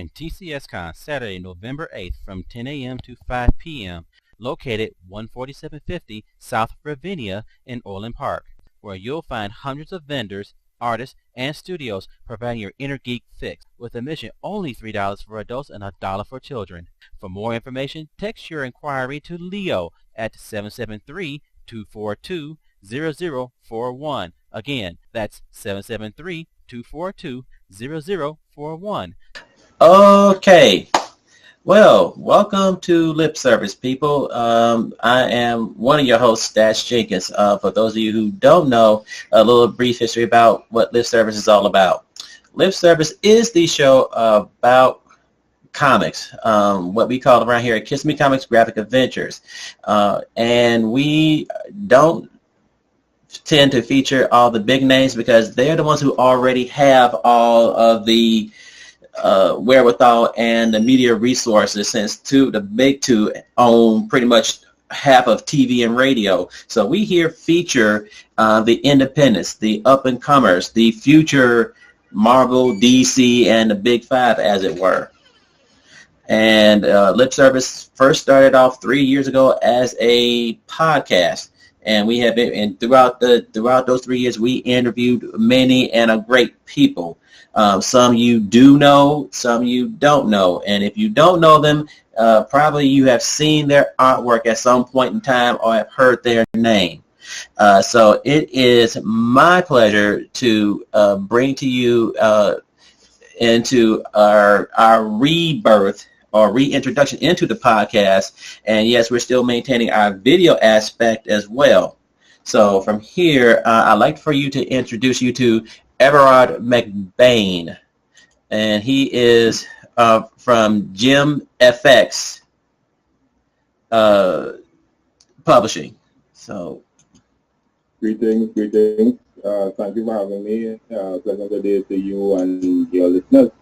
attend TCSCon Saturday, November 8th from 10 a.m. to 5 p.m. located 14750 South Ravinia in Orland Park, where you'll find hundreds of vendors, artists, and studios providing your inner geek fix, with admission only $3 for adults and $1 for children. For more information, text your inquiry to Leo at 773-242-0041. Again, that's 773-242-0041. Okay. Well, welcome to Lip Service, people. I am one of your hosts, Dash Jenkins. For those of you who don't know, a little brief history about what Lip Service is all about. Lip Service is the show about comics, what we call around here Kiss Me Comics Graphic Adventures. And we don't tend to feature all the big names because they're the ones who already have all of the wherewithal and the media resources, since the big two own pretty much half of TV and radio. So we here feature the independents, the up-and-comers, the future Marvel, DC, and the Big Five, as it were. And Lip Service first started off 3 years ago as a podcast. And we have been, and throughout those 3 years, we interviewed many and great people. Some you do know, some you don't know. And if you don't know them, probably you have seen their artwork at some point in time or have heard their name. So it is my pleasure to bring to you into our rebirth or reintroduction into the podcast. And yes, we're still maintaining our video aspect as well. So from here, I'd like for you to introduce you to Everard McBain. And he is from GemFx Publishing. So, greetings. Thank you for having me. Pleasant day to you and your listeners.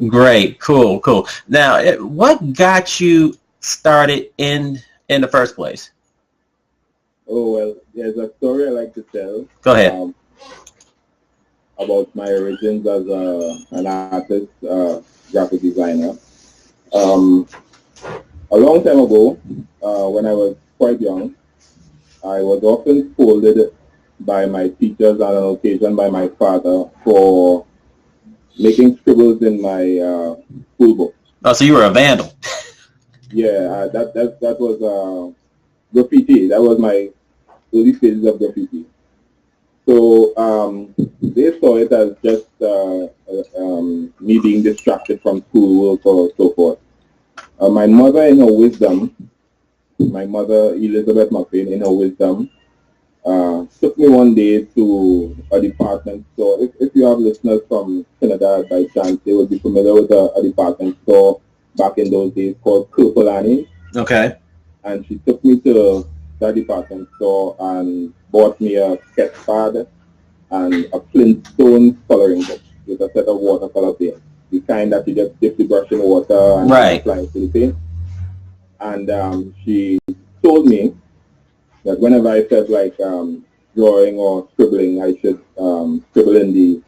Great, cool. Now, what got you started in the first place? Oh, well, there's a story I like to tell. Go ahead. About my origins as an artist, graphic designer. A long time ago, when I was quite young, I was often scolded by my teachers and on occasion by my father for making scribbles in my school book. Oh, so you were a vandal. Yeah, that was graffiti. That was my early stages of graffiti. So they saw it as just me being distracted from schoolwork or so forth. My mother, in her wisdom, my mother, Elizabeth McBain, in her wisdom, took me one day to a department store. If you have listeners from Trinidad by chance, they will be familiar with a department store back in those days called Kirpolani. Okay. And she took me to that department store and bought me a sketch pad and a Flintstone coloring book with a set of watercolor paint. The kind that you just dip the brush in water and apply it to the paint. And she told me that whenever I felt like drawing or scribbling, I should scribble in the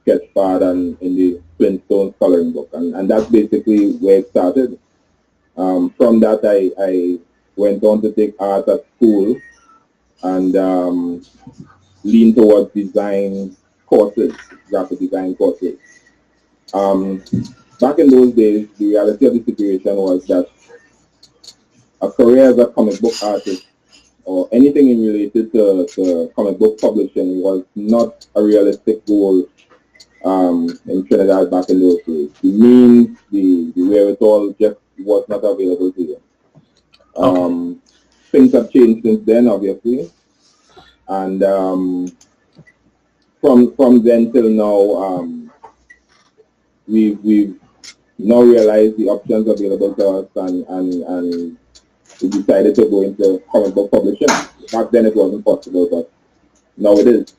sketch pad and in the Flintstone coloring book. And that's basically where it started. From that, I went on to take art at school and lean towards design courses, graphic design courses. Back in those days, the reality of the situation was that a career as a comic book artist or anything related to comic book publishing was not a realistic goal in Trinidad back in those days. The means, the wherewithal just was not available to you. Things have changed since then, obviously, and from then till now, we've now realized the options available to us, and we decided to go into comic book publishing. Back then, it wasn't possible, but now it is.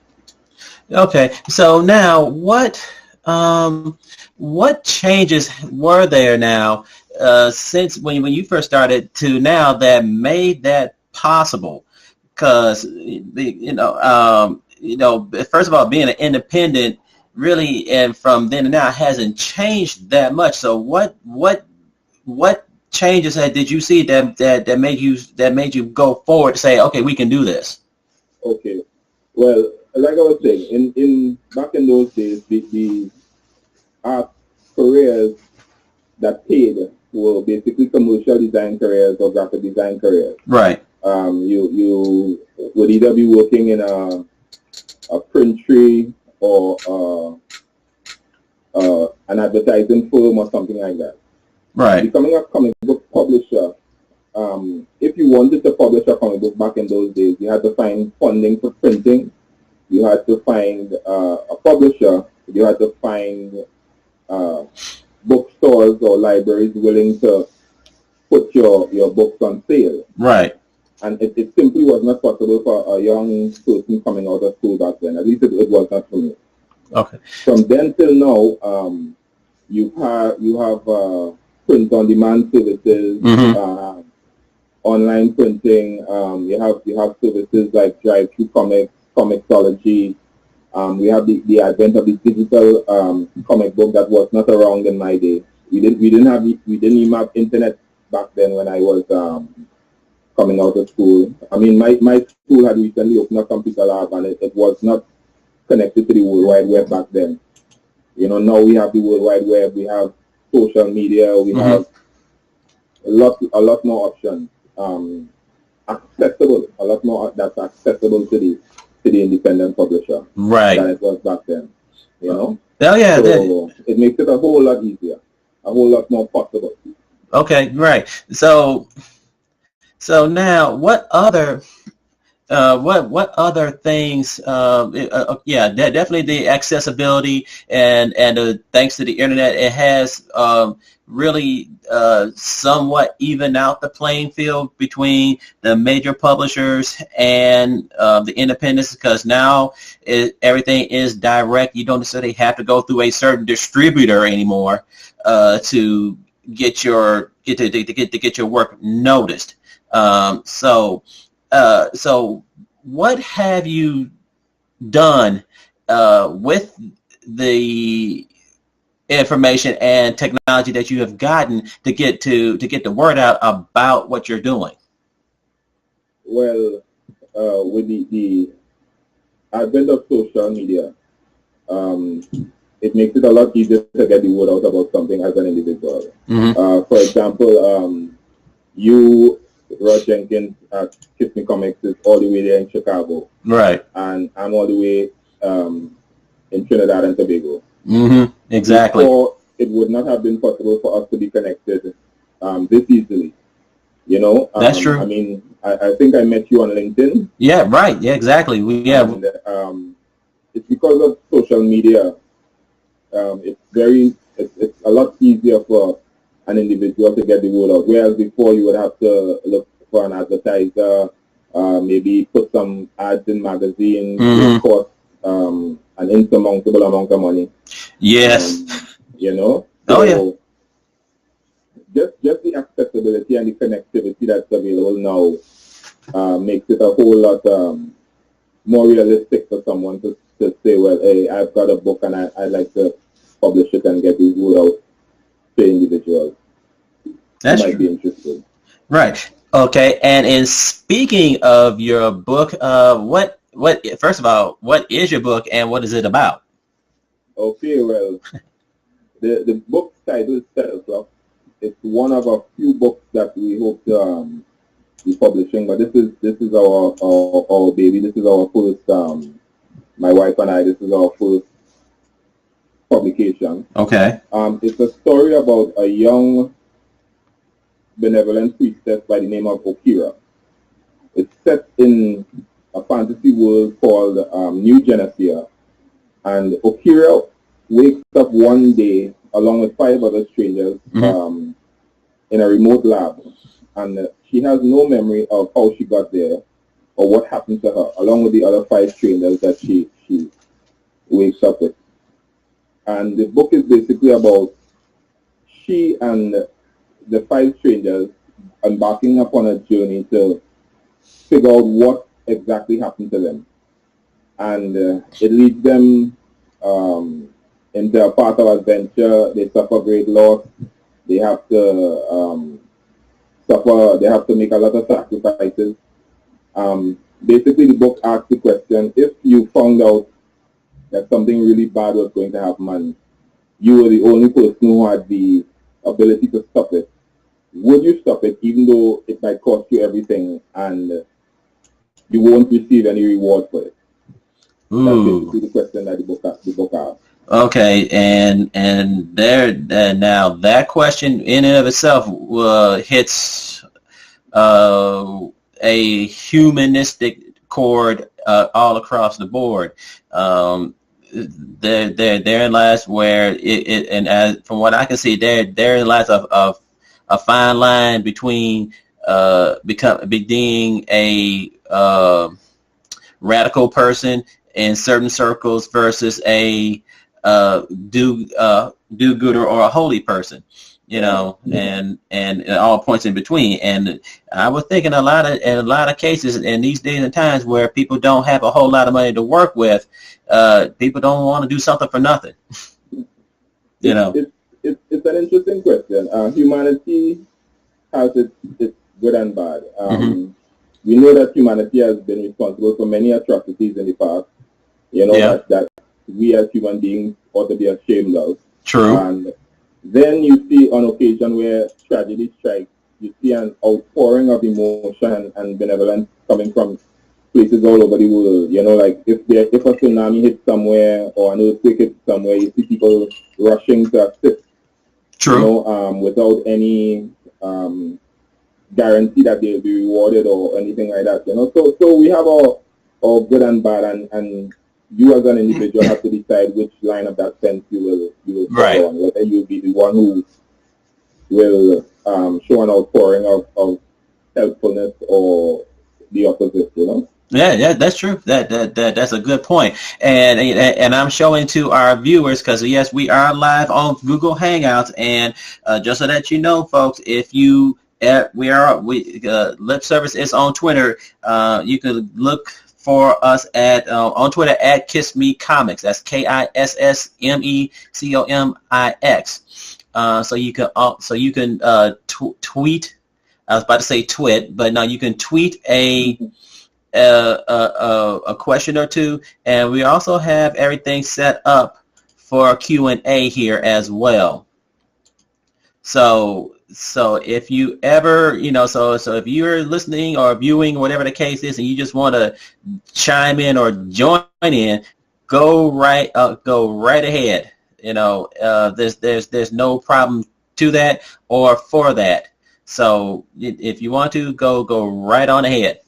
Okay, so now what changes were there now since when you first started to now that made that possible? Because first of all, being an independent, really, and from then to now, hasn't changed that much. So what changes did you see that made you go forward to say, okay, we can do this? Okay, well, like I was saying, in back in those days, the art careers that paid were basically commercial design careers or graphic design careers. Right. You would either be working in a print tree or an advertising firm or something like that. Right. Becoming a comic book publisher, if you wanted to publish a comic book back in those days, you had to find funding for printing, you had to find a publisher, you had to find bookstores or libraries willing to put your books on sale. Right. And it simply was not possible for a young person coming out of school back then. At least it was not for me. Okay. From then till now, you have print-on-demand services, online printing. You have services like Drive-Thru Comics, Comixology. We have the advent of the digital comic book that was not around in my day. We didn't even have internet back then when I was coming out of school. I mean, my school had recently opened a computer lab, and it was not connected to the World Wide Web back then. You know, now we have the World Wide Web, we have social media, we have a lot more options, accessible, a lot more that's accessible to the independent publisher, right, than it was back then. You know? Oh yeah. So it makes it a whole lot easier, a whole lot more possible. Okay, right. So now, what other things? Yeah, definitely the accessibility and thanks to the internet, it has really somewhat evened out the playing field between the major publishers and the independents, because now everything is direct. You don't necessarily have to go through a certain distributor anymore to get your work noticed. So what have you done with the information and technology that you have gotten to get the word out about what you're doing? Well, with the advent of social media, it makes it a lot easier to get the word out about something as an individual. For example, you, Rod Jenkins at Kiss Me Comics, is all the way there in Chicago. Right. And I'm all the way in Trinidad and Tobago. Exactly. Before, it would not have been possible for us to be connected this easily. You know? That's true. I mean, I think I met you on LinkedIn. Yeah, right. Yeah, exactly. And, it's because of social media. It's a lot easier for an individual to get the word out. Whereas before, you would have to look for an advertiser, maybe put some ads in magazines, which cost an insurmountable amount of money. Yes. You know? Oh, yeah. Just the accessibility and the connectivity that's available now makes it a whole lot more realistic for someone to say, well, hey, I've got a book and I'd like to publish it and get the word out to individuals. That's might be interested. Right. Okay. And in speaking of your book, first of all, what is your book and what is it about? Okay, well, the book's title is Celflux. It's one of a few books that we hope to be publishing, but this is our baby. This is our first. My wife and I. This is our first publication. Okay. It's a story about a young benevolent priestess by the name of Okira. It's set in a fantasy world called New Genesia, and Okira wakes up one day along with 5 other strangers in a remote lab, and she has no memory of how she got there or what happened to her, along with the other 5 strangers that she wakes up with. And the book is basically about she and the 5 strangers embarking upon a journey to figure out what exactly happened to them. And it leads them into a path of adventure. They suffer great loss. They have to they have to make a lot of sacrifices. Basically, the book asks the question: if you found out that something really bad was going to happen and you were the only person who had the ability to stop it, would you stop it even though it might cost you everything and you won't receive any reward for it? Ooh. That's basically the question that the book asks. Okay, and there now that question in and of itself hits a humanistic chord all across the board. Therein lies where it and as from what I can see, therein lies a fine line between being a radical person in certain circles versus a do-gooder or a holy person, you know, and all points in between. And I was thinking in a lot of cases in these days and times where people don't have a whole lot of money to work with, people don't want to do something for nothing. You know, it's an interesting question. Humanity has its good and bad. We know that humanity has been responsible for many atrocities in the past. You know, that we as human beings ought to be ashamed of. True. And then you see on occasion where tragedy strikes, you see an outpouring of emotion and benevolence coming from places all over the world. You know, like if a tsunami hits somewhere or an earthquake hits somewhere, you see people rushing to assist. True. You know, without any guarantee that they'll be rewarded or anything like that. You know, so we have all good and bad, and you as an individual have to decide which line of that fence you will follow on. Whether you'll be the one who will show an outpouring of helpfulness or the opposite. You know. Yeah, that's true. That's a good point. And I'm showing to our viewers because yes, we are live on Google Hangouts, and just so that you know, folks, if you Lip Service is on Twitter. You can look for us at on Twitter at Kiss Me Comix. That's KISSMECOMIX. So you can tweet. I was about to say twit, but no, you can tweet a question or two, and we also have everything set up for Q&A here as well. So if you ever, so if you're listening or viewing, whatever the case is, and you just want to chime in or join in, go right ahead. There's no problem to that or for that. So if you want to go right on ahead.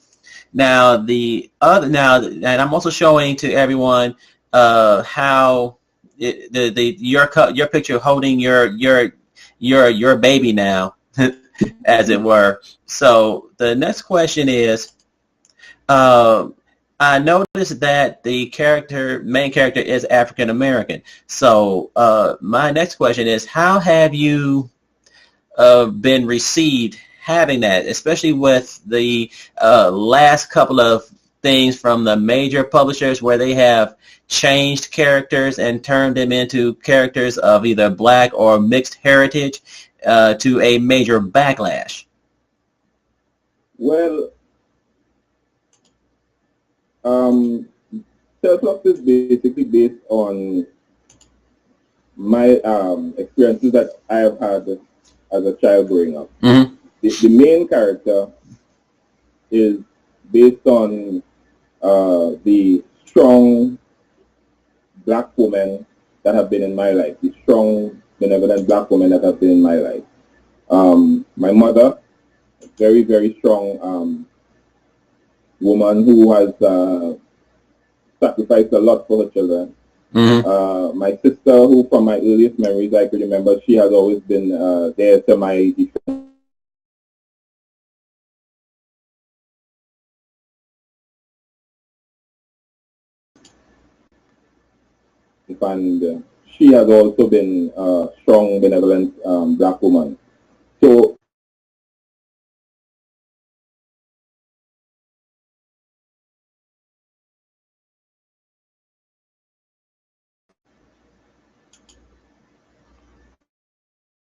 Now and I'm also showing to everyone how your picture holding your baby now, as it were. So the next question is, I noticed that the main character is African American. So my next question is, how have you been received having that, especially with the last couple of things from the major publishers where they have changed characters and turned them into characters of either black or mixed heritage to a major backlash? Well, Celflux is basically based on my experiences that I have had as a child growing up. Mm-hmm. The main character is based on the strong black women that have been in my life, the strong, benevolent black women that have been in my life. My mother, a very, very strong woman who has sacrificed a lot for her children. Mm-hmm. My sister, who from my earliest memories I could remember, she has always been there to my defense. And she has also been a strong, benevolent black woman. So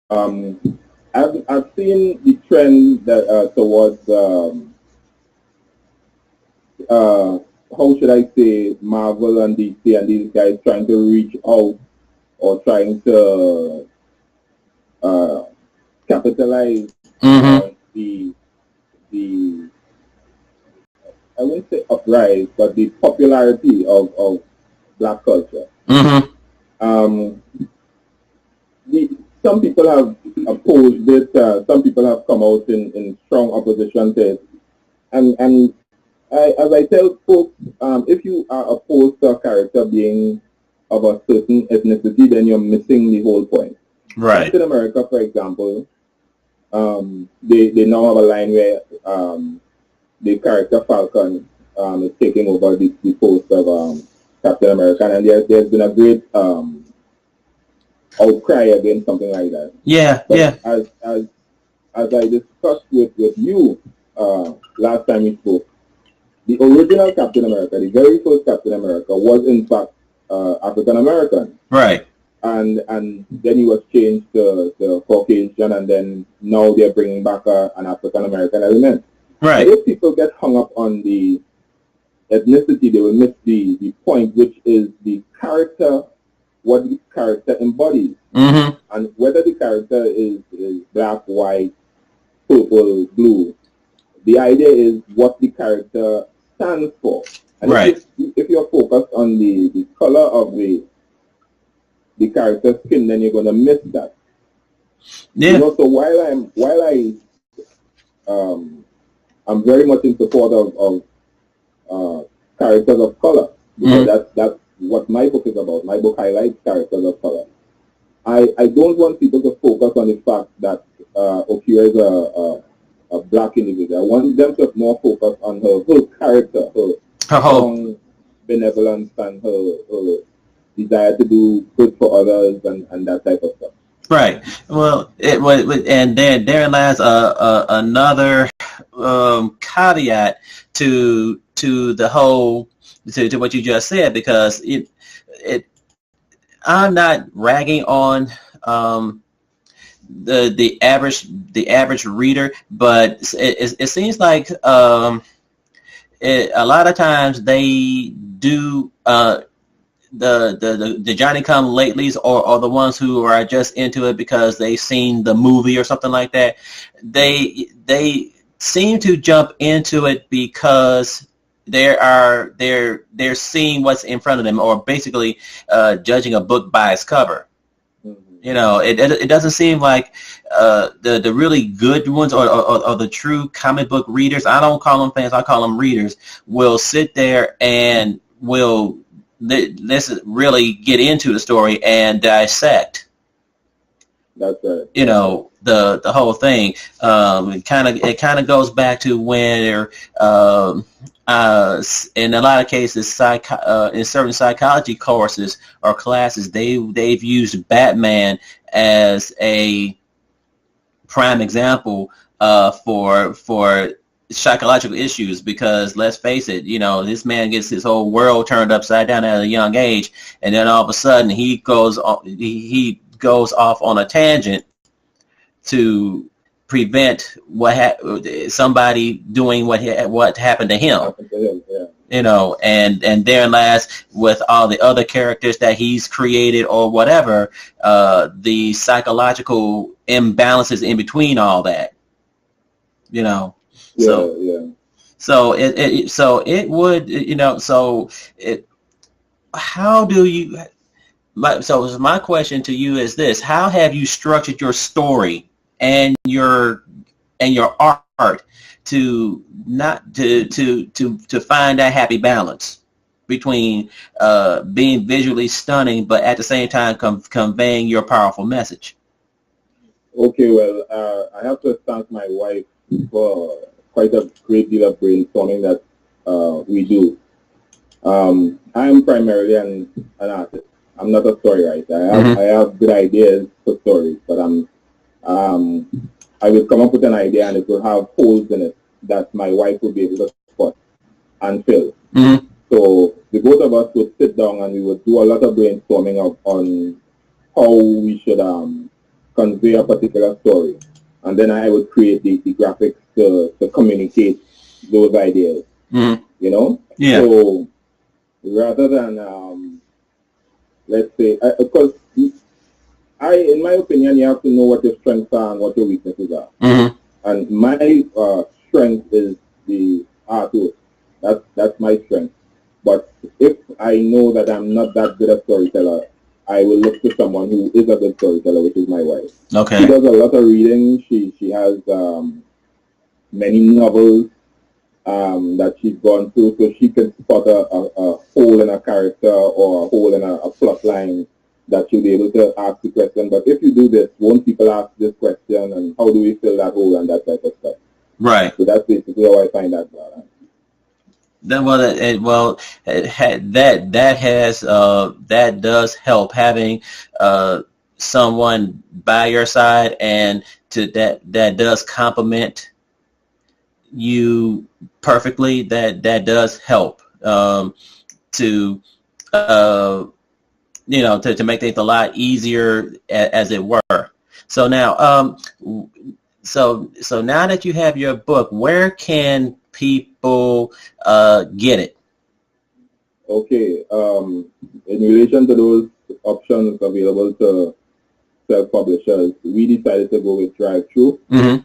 I've seen the trend that towards how should I say, Marvel and DC and these guys trying to reach out or trying to capitalize on the I wouldn't say uprise, but the popularity of black culture. Some people have opposed it. Some people have come out in strong opposition to it. And as I tell folks, if you are opposed to a character being of a certain ethnicity, then you're missing the whole point. Right. In America, for example, they now have a line where the character Falcon is taking over the post of Captain America, and there's been a great outcry against something like that. Yeah, but yeah. As I discussed with you last time we spoke, the original Captain America, the very first Captain America, was in fact African American. Right. And then he was changed to Caucasian, and then now they're bringing back an African American element. Right. If people get hung up on the ethnicity, they will miss the point, which is the character, what the character embodies. And whether the character is black, white, purple, blue, the idea is what the character stands for. And right. if you're focused on the color of the character's skin, then you're going to miss that. Yeah. You know, so while I'm very much in support of characters of color, because that's what my book is about. My book highlights characters of color. I don't want people to focus on the fact that Okira is a black individual. I want them to more focus on her character, her strong benevolence, and her desire to do good for others, and that type of stuff. Right. Well, and therein lies another caveat to the whole to what you just said, because I'm not ragging on the average reader, but it seems like a lot of times they do the Johnny Come Latelys or the ones who are just into it because they've seen the movie or something like that. They seem to jump into it because they're seeing what's in front of them, or basically judging a book by its cover. You know, it doesn't seem like the really good ones or the true comic book readers, I don't call them fans, I call them readers, will sit there and will let's really get into the story and dissect. That's right. You know, the whole thing. It kind of goes back to where in a lot of cases, in certain psychology courses or classes, they've used Batman as a prime example for psychological issues, because let's face it, you know, this man gets his whole world turned upside down at a young age, and then all of a sudden he goes off on a tangent to prevent somebody doing what happened to him. Yeah. You know, and therein lies with all the other characters that he's created or whatever, the psychological imbalances in between all that. You know. So it would, you know, how do you, so my question to you is this: how have you structured your story and your art to find that happy balance between being visually stunning but at the same time conveying your powerful message? Okay, well, I have to thank my wife for quite a great deal of brainstorming that we do. I'm primarily an artist. I'm not a story writer. I have good ideas for stories, but I will come up with an idea and it will have holes in it that my wife will be able to spot and fill. So the both of us would sit down and we would do a lot of brainstorming on how we should convey a particular story, and then I would create the graphics to communicate those ideas. Mm-hmm. You know? Yeah. So rather than let's say, because in my opinion, you have to know what your strengths are and what your weaknesses are. Mm-hmm. And my strength is the artwork. That's my strength. But if I know that I'm not that good a storyteller, I will look to someone who is a good storyteller, which is my wife. Okay. She does a lot of reading. She has many novels that she's gone through, so she can spot a hole in a character or a hole in a plot line that she'll be able to ask the question. But if you do this, won't people ask this question, and how do we fill that hole and that type of stuff? Right. So that's basically how I find that balance. That does help, having someone by your side, and that does complement you perfectly. That does help to make things a lot easier, as it were. So now so now that you have your book, where can people get it? Okay. In relation to those options available to self-publishers, we decided to go with drive-through. Mm-hmm.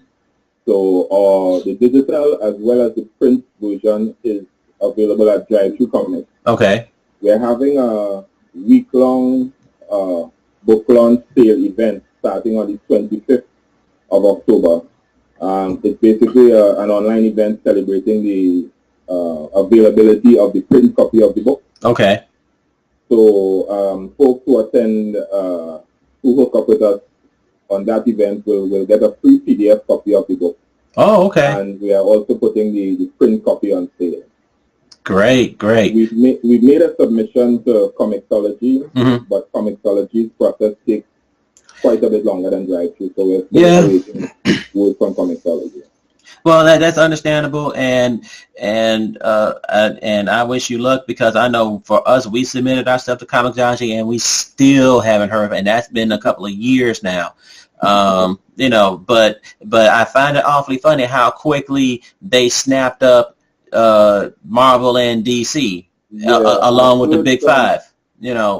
So the digital as well as the print version is available at drive-through Comix. Okay. We're having a week-long book launch sale event starting on the 25th of October. It's basically an online event celebrating the availability of the print copy of the book. Okay. So folks who attend, who hook up with us on that event will get a free PDF copy of the book. Oh, okay. And we are also putting the print copy on sale. Great. We've made a submission to Comixology, mm-hmm. but Comixology's process takes quite a bit longer than drive-through, so we're still waiting word from Comixology. Well, that's understandable, and I wish you luck, because I know for us, we submitted our stuff to Comixology and we still haven't heard, and that's been a couple of years now. But I find it awfully funny how quickly they snapped up Marvel and DC along with the Big Five.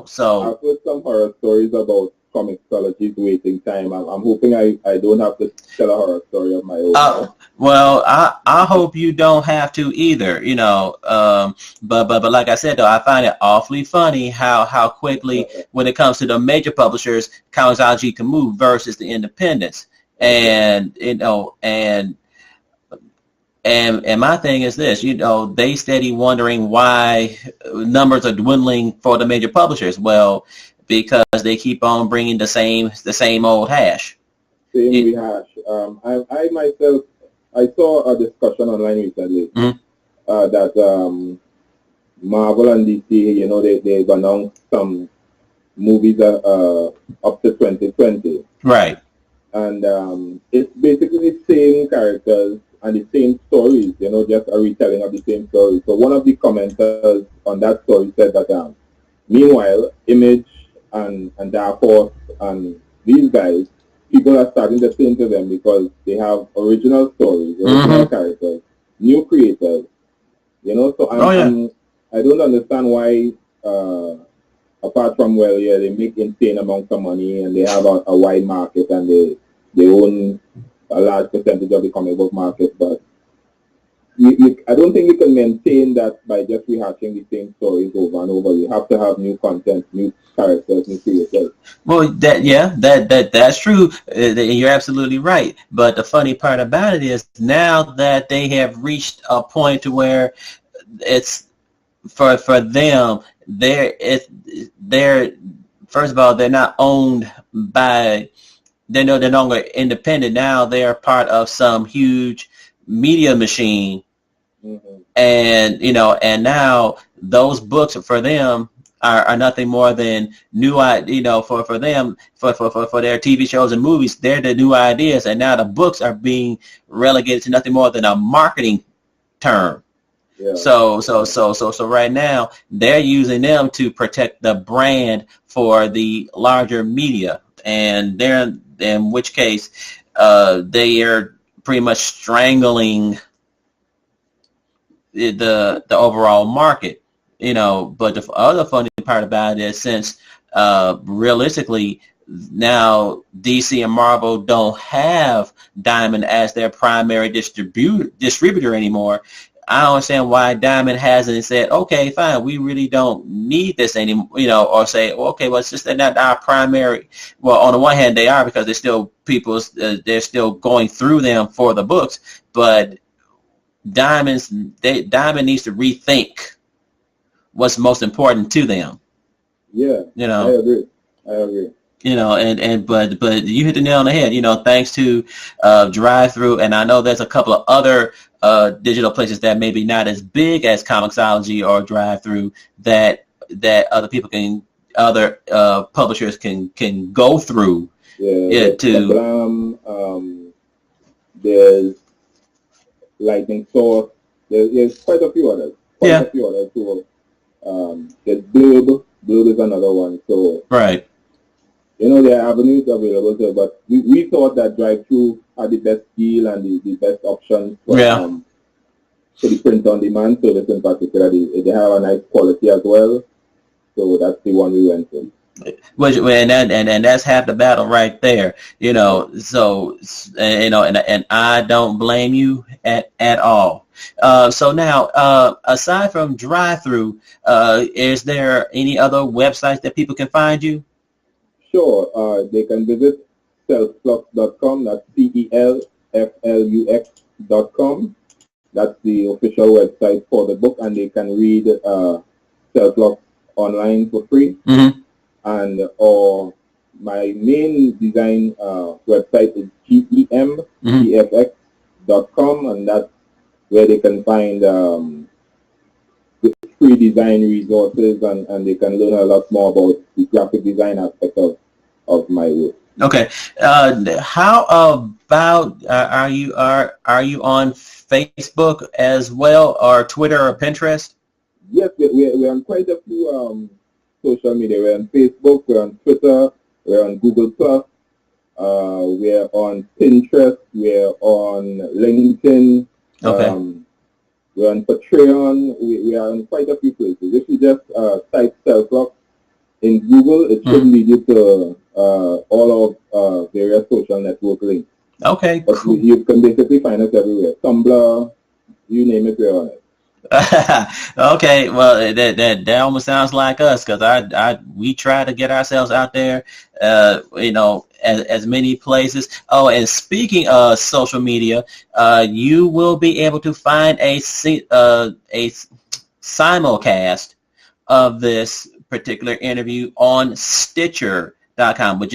So I've heard some horror stories about Comixology's waiting time. I'm hoping I don't have to tell a horror story of my own. Well, I hope you don't have to either, but like I said, though, I find it awfully funny how quickly, when it comes to the major publishers, Comixology can move versus the independents. And my thing is this, they steady wondering why numbers are dwindling for the major publishers. Well, because they keep on bringing the same old hash. Same rehash. I myself, I saw a discussion online recently that Marvel and DC, they've announced some movies up to 2020. Right. And it's basically the same characters and the same stories, just a retelling of the same story. So one of the commenters on that story said that meanwhile, Image and Dark Horse and these guys, people are starting to turn to them because they have original stories, original characters, new creators, So I don't understand why, apart from, they make insane amounts of money and they have a wide market and they own a large percentage of the comic book market, but I don't think you can maintain that by just rehashing the same stories over and over. You have to have new content, new characters, new creators. Well, that's true. You're absolutely right. But the funny part about it is, now that they have reached a point to where it's for them, they're first of all, they're not owned by. They're no longer independent. Now they're part of some huge media machine, and and now those books for them are nothing more than new, for them, for their TV shows and movies, they're the new ideas, and now the books are being relegated to nothing more than a marketing term. Yeah. So right now they're using them to protect the brand for the larger media, and in which case they are pretty much strangling the overall market, But the other funny part about it is, since realistically now DC and Marvel don't have Diamond as their primary distributor anymore, I don't understand why Diamond hasn't said, okay, fine, we really don't need this anymore, or say, okay, well, it's just they're not our primary. Well, on the one hand, they are, because they're still they're still going through them for the books, but Diamond needs to rethink what's most important to them. Yeah, I agree. But you hit the nail on the head. Thanks to Drive-Thru, and I know there's a couple of other digital places that maybe not as big as Comixology or Drive-Thru that other publishers can go through. There's Lightning Source. There's quite a few others. So, there's Blurb. Blurb is another one. So right. There are avenues available there, but we thought that Drive-Thru had the best deal and the best option for the print on demand service in particular. They have a nice quality as well, so that's the one we went with. And that's half the battle right there, So and I don't blame you at all. So now, aside from Drive-Thru, is there any other websites that people can find you? Sure. They can visit Celflux.com. That's CELFLUX.com. That's the official website for the book, and they can read Celflux online for free. Mm-hmm. And my main design website is GemFx.com, and that's where they can find free design resources, and they can learn a lot more about the graphic design aspect of my work. Okay. How about are you on Facebook as well, or Twitter or Pinterest? Yes, we're on quite a few social media. We're on Facebook, we're on Twitter, we're on Google Plus, we're on Pinterest, we're on LinkedIn, we're on Patreon. We are on quite a few places. If you just type Celflux in Google, it should lead you to all of various social network links. Okay, but cool. You can basically find us everywhere. Tumblr, you name it, we're on it. Okay, well, that almost sounds like us, because we try to get ourselves out there, as many places. Oh, and speaking of social media, you will be able to find a simulcast of this particular interview on Stitcher.com, which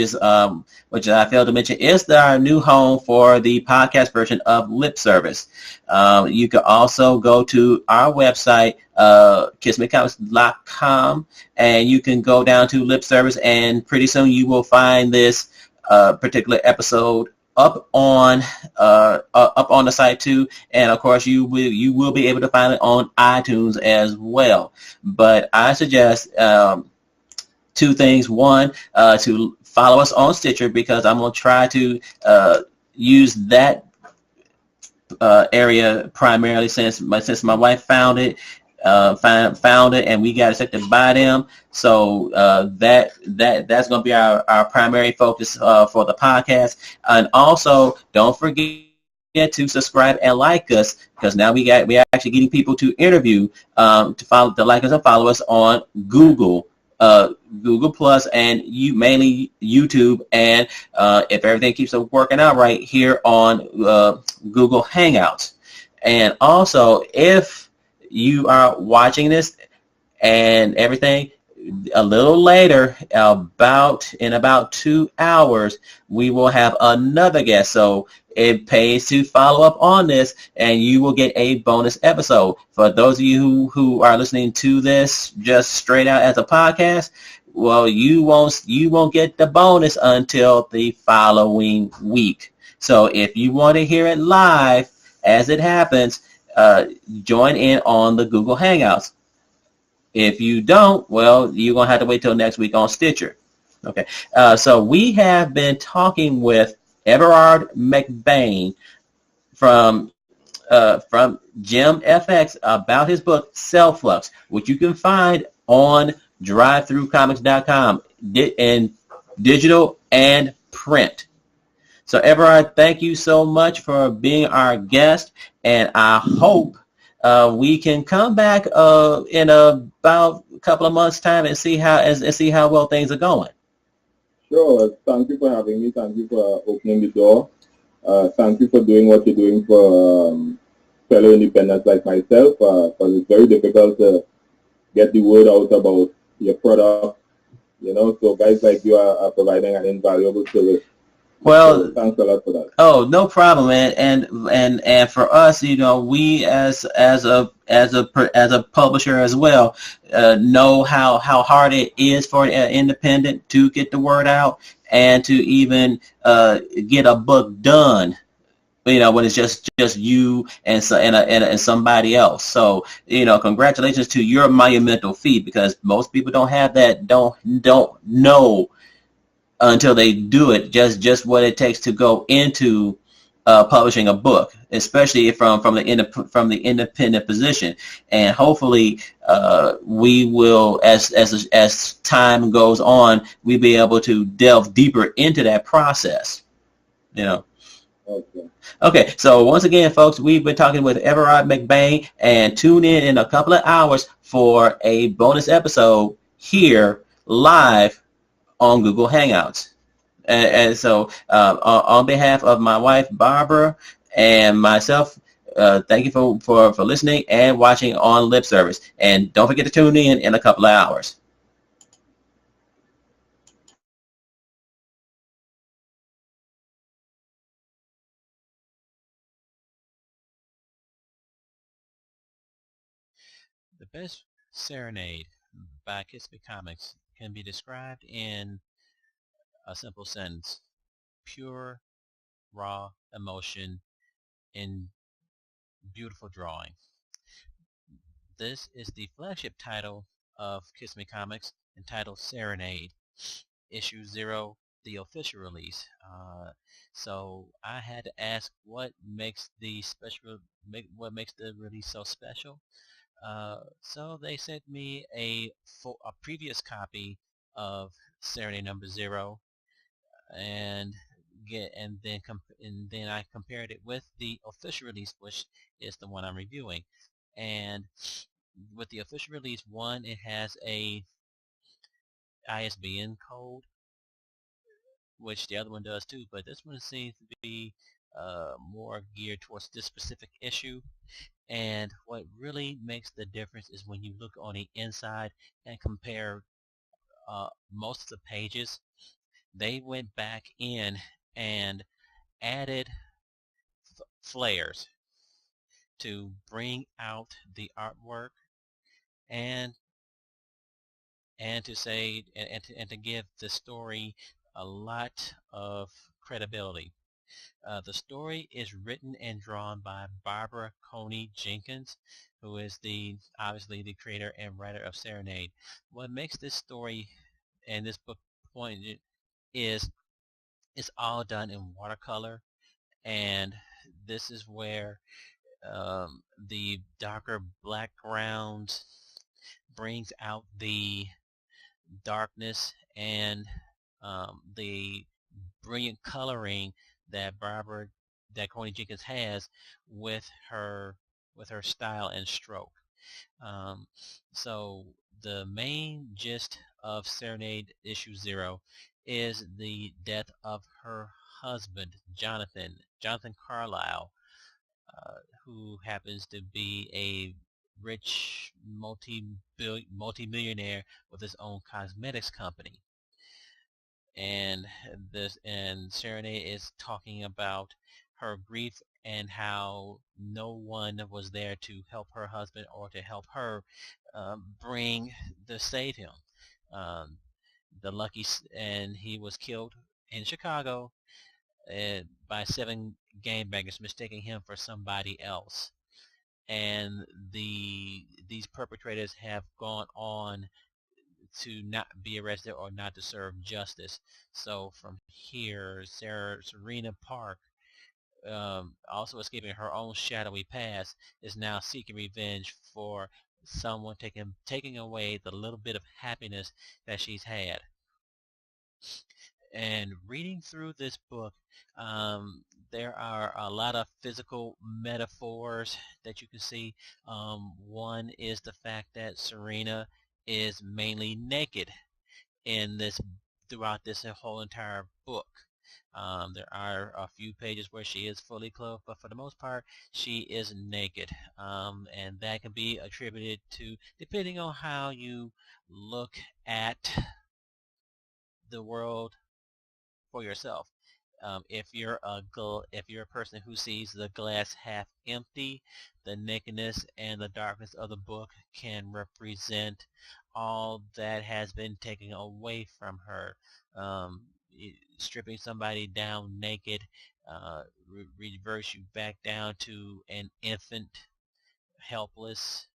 I failed to mention is our new home for the podcast version of Lip Service. You can also go to our website, kissmecomics.com, and you can go down to Lip Service, and pretty soon you will find this particular episode up on the site too, and of course you will be able to find it on iTunes as well. But I suggest two things. One, to follow us on Stitcher, because I'm going to try to use that area primarily since my wife found it, and we got accepted by them. So that's going to be our primary focus for the podcast. And also, don't forget to subscribe and like us, because now we are actually getting people to interview to like us and follow us on Google Plus, and mainly YouTube, and if everything keeps working out right, here on Google Hangouts. And also, if you are watching this and everything, a little later, in about 2 hours, we will have another guest. So it pays to follow up on this, and you will get a bonus episode. For those of you who are listening to this just straight out as a podcast, well, you won't get the bonus until the following week. So if you want to hear it live as it happens, join in on the Google Hangouts. If you don't, well, you're going to have to wait till next week on Stitcher. Okay. So we have been talking with Everard McBain from GemFx about his book Celflux, which you can find on drivethrugcomics.com in digital and print. So Everard, thank you so much for being our guest, and I hope we can come back in about a couple of months' time and see how well things are going. Sure. Thank you for having me. Thank you for opening the door. Thank you for doing what you're doing for fellow independents like myself, because it's very difficult to get the word out about your product. So guys like you are providing an invaluable service. Well, so thanks a lot for that. Oh, no problem, man. And for us, we as a publisher as well, know how hard it is for an independent to get the word out and to even get a book done. When it's just you and somebody else. So congratulations to your monumental feat, because most people don't have that, don't know until they do it, just what it takes to go into publishing a book, especially from the independent position. And hopefully, we will, as time goes on, we'll be able to delve deeper into that process. Okay, so once again, folks, we've been talking with Everard McBain, and tune in a couple of hours for a bonus episode here live on Google Hangouts. And so on behalf of my wife, Barbara, and myself, thank you for listening and watching on Lip Service. And don't forget to tune in a couple of hours. The Best Serenade by KMC Comics can be described in a simple sentence: pure, raw emotion in beautiful drawing. This is the flagship title of KMC Comics, entitled Serenade, Issue 0, the official release. So I had to ask what makes the release so special. So they sent me a previous copy of Serenade number 0, and then I compared it with the official release, which is the one I'm reviewing. And with the official release, one, it has a ISBN code, which the other one does too, but this one seems to be more geared towards this specific issue. And what really makes the difference is when you look on the inside and compare most of the pages. They went back in and added flares to bring out the artwork and to say and to give the story a lot of credibility. The story is written and drawn by Barbara Coney Jenkins, who is obviously the creator and writer of Serenade. What makes this story and this book poignant is it's all done in watercolor, and this is where the darker background brings out the darkness and the brilliant coloring that Coney Jenkins has with her style and stroke. So the main gist of Serenade issue 0 is the death of her husband, Jonathan Carlyle, who happens to be a rich multi-millionaire with his own cosmetics company. And Serenade is talking about her grief and how no one was there to help her husband or to help her save him. And he was killed in Chicago by 7 gangbangers mistaking him for somebody else. And these perpetrators have gone on to not be arrested or not to serve justice. So from here, Serena Park, also escaping her own shadowy past, is now seeking revenge for someone taking away the little bit of happiness that she's had. And reading through this book, there are a lot of physical metaphors that you can see. One is the fact that Serena is mainly naked throughout this whole entire book. There are a few pages where she is fully clothed, but for the most part, she is naked. And that can be attributed to, depending on how you look at the world for yourself. If you're a person who sees the glass half empty, the nakedness and the darkness of the book can represent all that has been taken away from her. Stripping somebody down naked reverse you back down to an infant, helpless,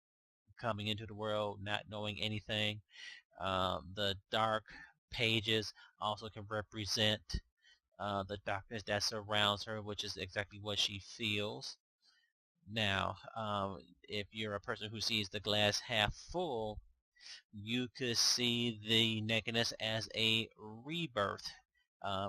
coming into the world, not knowing anything. The dark pages also can represent the darkness that surrounds her, which is exactly what she feels. Now, if you're a person who sees the glass half full, you could see the nakedness as a rebirth,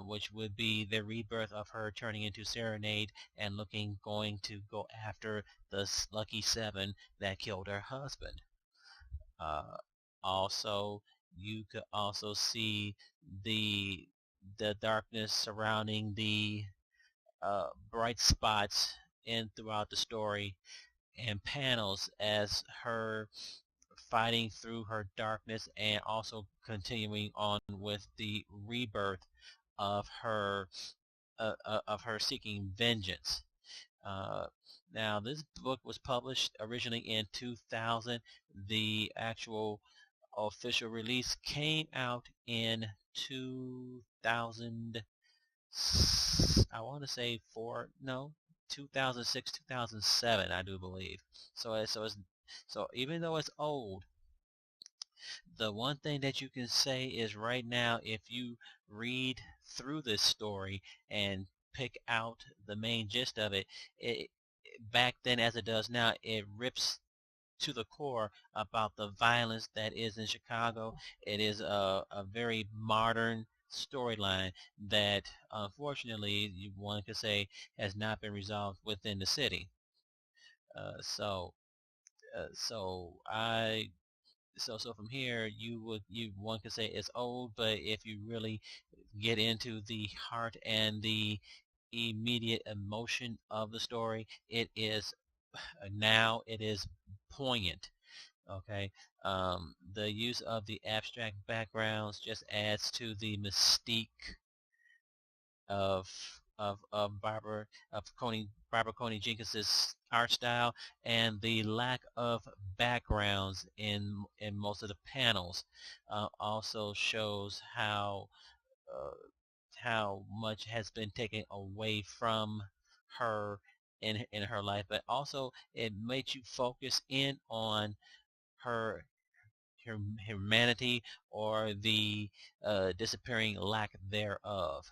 which would be the rebirth of her turning into Serenade and going to go after the Lucky Seven that killed her husband. Also, you could also see the darkness surrounding the bright spots throughout the story and panels as her fighting through her darkness and also continuing on with the rebirth of her seeking vengeance. Now, this book was published originally in 2000. The actual official release came out in 2000. I want to say 2006, 2007, I do believe. So even though it's old, the one thing that you can say is right now, if you read through this story and pick out the main gist of it, back then as it does now, it rips to the core about the violence that is in Chicago. It is a very modern storyline that unfortunately one could say has not been resolved within the city. So from here one could say it's old, but if you really get into the heart and the immediate emotion of the story, it is poignant. Okay, the use of the abstract backgrounds just adds to the mystique of Barbara Coney Jenkins's art style, and the lack of backgrounds in most of the panels also shows how much has been taken away from her in her life, but also it makes you focus in on her humanity or the disappearing lack thereof.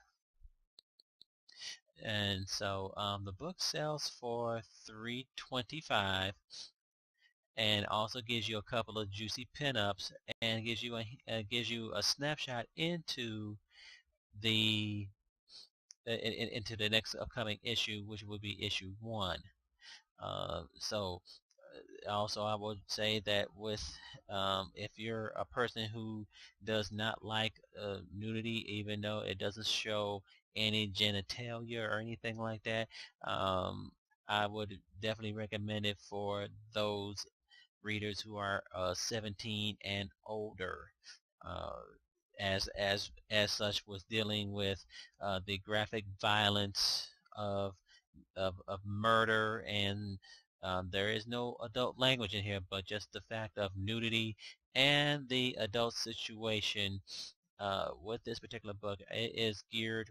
And so the book sells for $3.25 and also gives you a couple of juicy pinups and gives you a snapshot into the next upcoming issue, which would be issue 1. Also, I would say that if you're a person who does not like nudity, even though it doesn't show any genitalia or anything like that, I would definitely recommend it for those readers who are 17 and older. As such, was dealing with the graphic violence of murder, and there is no adult language in here, but just the fact of nudity and the adult situation with this particular book. It is geared,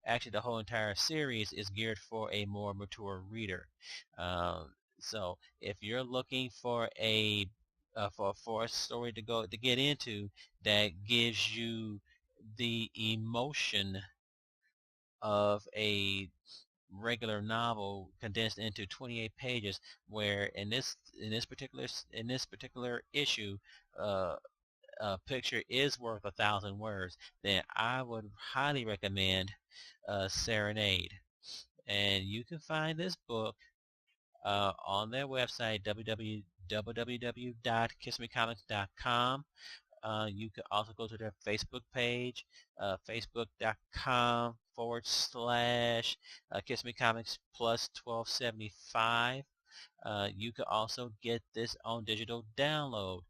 actually the whole entire series is geared for a more mature reader. So if you're looking for a for a story to get into that gives you the emotion of a regular novel condensed into 28 pages, where in this particular issue, uh, a picture is worth 1,000 words, then I would highly recommend Serenade. And you can find this book on their website, www.kissmecomics.com. You can also go to their Facebook page, facebook.com/Kiss Me Comics plus 1275. You can also get this on digital download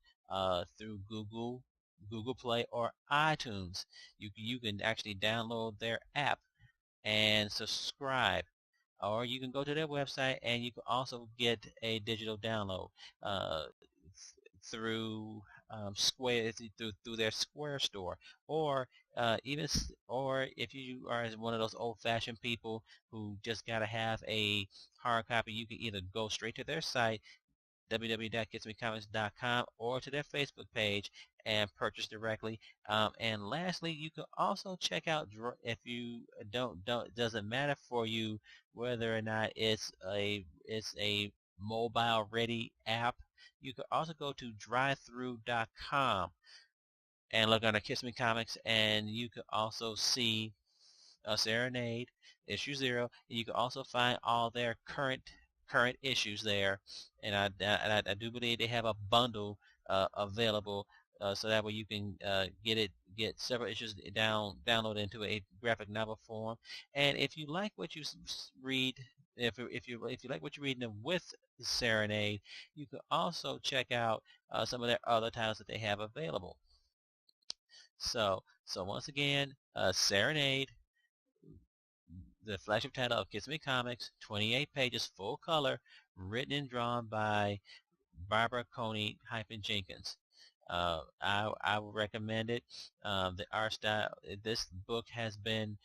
through Google Play, or iTunes. You can actually download their app and subscribe. Or you can go to their website and you can also get a digital download uh, through Square, through their Square store, or or if you are one of those old-fashioned people who just gotta have a hard copy, you can either go straight to their site, www.kissmecomics.com, or to their Facebook page and purchase directly. And lastly, you can also check out, if you don't doesn't matter for you whether or not it's a mobile ready app, you can also go to drivethrough.com and look under Kiss Me Comics, and you can also see Serenade issue 0. You can also find all their current issues there, and I do believe they have a bundle available, so that way you can get several issues download into a graphic novel form. And if you like what you read, if you like what you're reading with Serenade, you can also check out some of their other titles that they have available. So once again, Serenade, the flagship title of Kiss Me Comics, 28 pages, full color, written and drawn by Barbara Coney-Jenkins. I would recommend it. The art style, this book has been,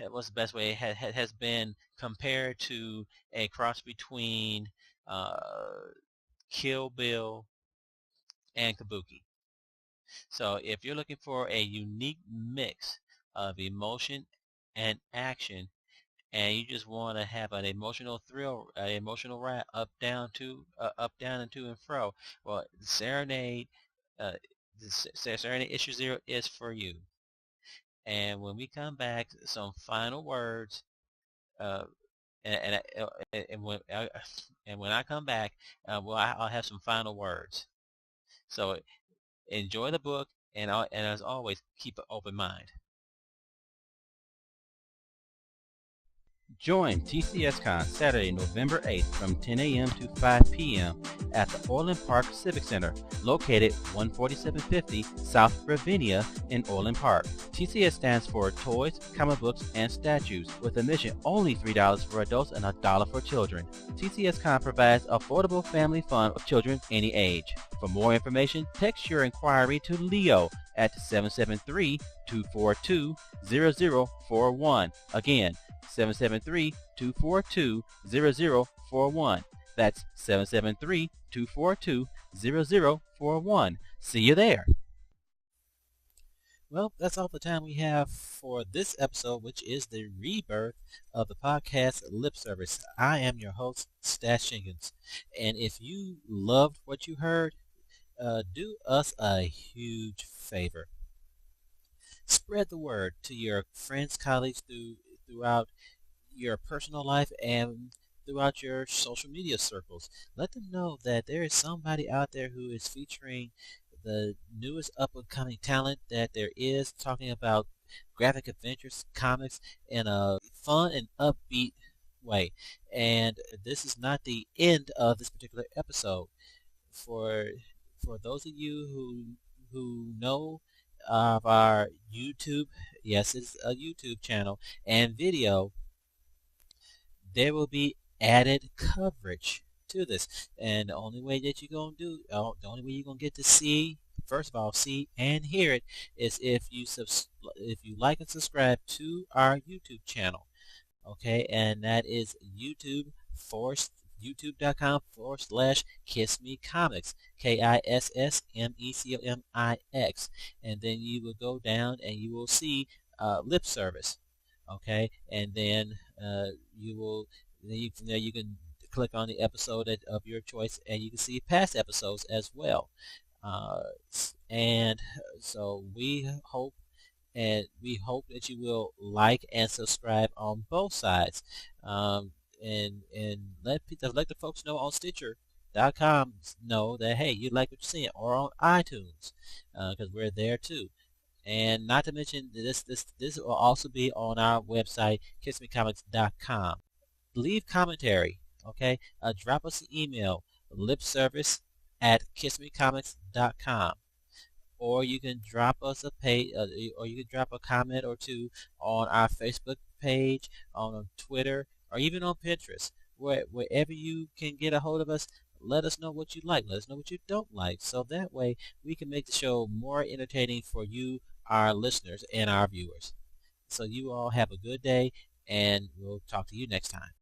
what's the best way, has been compared to a cross between Kill Bill and Kabuki. So if you're looking for a unique mix of emotion and action, and you just want to have an emotional thrill, an emotional ride up, down, and to and fro, well, Serenade issue 0 is for you. And when we come back, some final words, and when I come back, well, I'll have some final words. So enjoy the book, and as always, keep an open mind. Join TCSCon Saturday, November 8th from 10 a.m. to 5 p.m. at the Orland Park Civic Center, located 14750 South Ravinia in Orland Park. TCS stands for Toys, Comic Books, and Statues, with admission only $3 for adults and $1 for children. TCSCon provides affordable family fun for children any age. For more information, text your inquiry to Leo at 773-242-0041. Again, 773-242-0041. That's 773-242-0041. See you there. Well, that's all the time we have for this episode, which is the rebirth of the podcast Lip Service. I am your host, Stash Jenkins. And if you loved what you heard, do us a huge favor. Spread the word to your friends, colleagues, throughout your personal life and throughout your social media circles. Let them know that there is somebody out there who is featuring the newest up-and-coming talent that there is, talking about graphic adventures, comics, in a fun and upbeat way. And this is not the end of this particular episode. For those of you who know of our YouTube, yes, it's a YouTube channel, and video, there will be added coverage to this. And the only way that you're going to the only way you're going to get to see, first of all, see and hear it, is if you like and subscribe to our YouTube channel. Okay, and that is YouTube youtube.com/KissMeComics, KISSMECOMIX, and then you will go down and you will see lip service, okay, and then from there you can click on the episode of your choice, and you can see past episodes as well. And so we hope that you will like and subscribe on both sides, and let the folks know on Stitcher.com know that, hey, you like what you're seeing, or on iTunes, because we're there too. And not to mention, this will also be on our website, KissMeComics.com. Leave commentary, okay? Drop us an email, lipservice@kissmecomics.com, or you can drop us or you can drop a comment or two on our Facebook page, on Twitter, or even on Pinterest. Wherever you can get a hold of us, let us know what you like. Let us know what you don't like, so that way we can make the show more entertaining for you, our listeners, and our viewers. So you all have a good day, and we'll talk to you next time.